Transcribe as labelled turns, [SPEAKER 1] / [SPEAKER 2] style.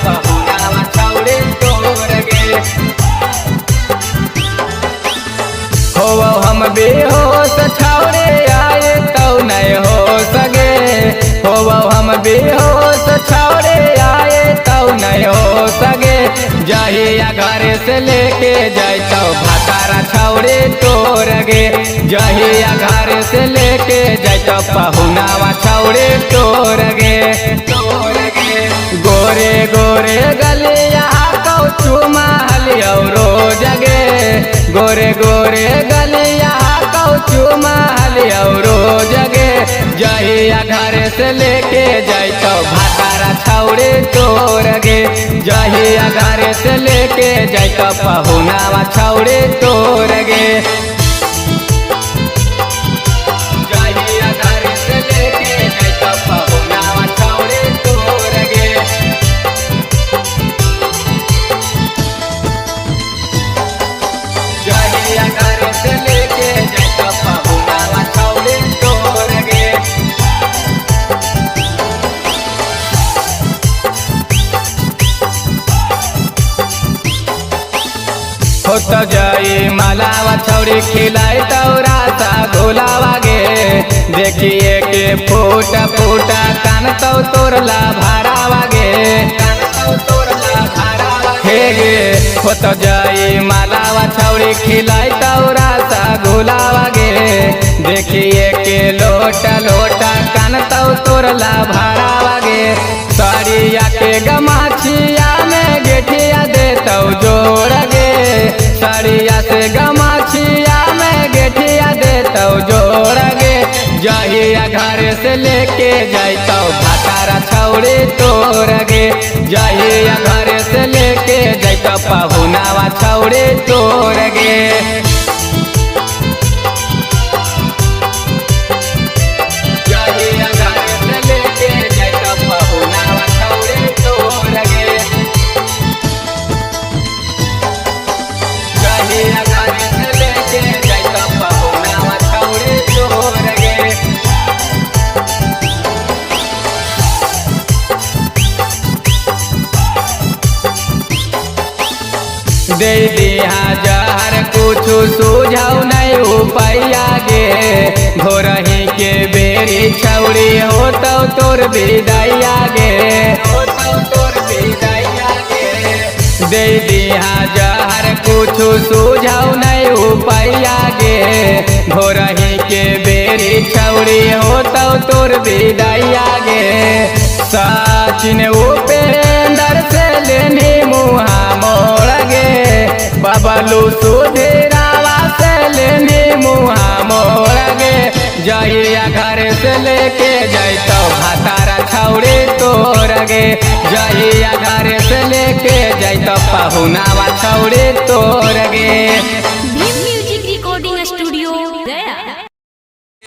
[SPEAKER 1] पहुनावा छौड़े तोर गे। हो हम बेहोश छौड़े आए तो नहीं हो सगे। हो हम बेहोश छौड़े आए तो नहीं हो सगे। जहिया घर से लेके जैतो भातारा छौड़े तोर गे। जहिया घर से लेके जैतो पहुनावा छौड़े तोर गे। गोरे गोरे गलिया कौ चुमा हलियो रोज गे। गोरे गोरे गलिया कौ चुमा हलियो रोज गे। जहिया घर से लेके जैतो भातारा छौड़े तोर गे। जहिया घर से लेके जैतो पहुनावा छौड़े तोर गे। जहिया घर से लेके जैतो पहुनावा छौड़े तोर गे। जहिया घर से लेके जैतो पहुनावा छौड़े तोर गे। होत जाई मलावा छौड़ी खिलाई तौरा सा घोलावा गे। देखिए के फूटा फूटा कान तो तोरला भारावा गे। हे गे होत जाई मलावा छौड़ी खिलाई तौरा सा घोलावा गे। देखिए के लोटा लोटा कान तो तोरला भारावा गे। साड़िया के गमाछिया में गेठिया देतौ जोड़ गे। साड़िया से गमाछिया में गेठिया देतौ जोड़ गे। जहिया घर से लेके जैतो भातारा छौड़े तोर गे। जहिया घर से लेके जैतो पहुनावा छौड़े तोर गे। जहिया घर से लेके जैतो पहुनावा छौड़े तोर गे। जहिया घर से लेके जैतो पहुनावा छौड़े तोर गे। दे दिया जहर कुछ सुझाव नहीं उपाया गे। भोरही के बेरी छौड़ी हो तो तोर विदाइया गे। दे दिया जहर कुछ सुझाव नहीं उपाया गे। भोरही के बेरी छौड़ी हो तो तोर विदाइया गे। सचिन उपेंद्र से लेनी मुहा मोड़ गे। बबलू सुधीरावा से लेनी मुहा मोड़ गे। जहिया घर से लेके जैतो भातारा छौड़े तोर गे। जहिया घर से लेके जैतो पहुनावा छौड़े तोर गे।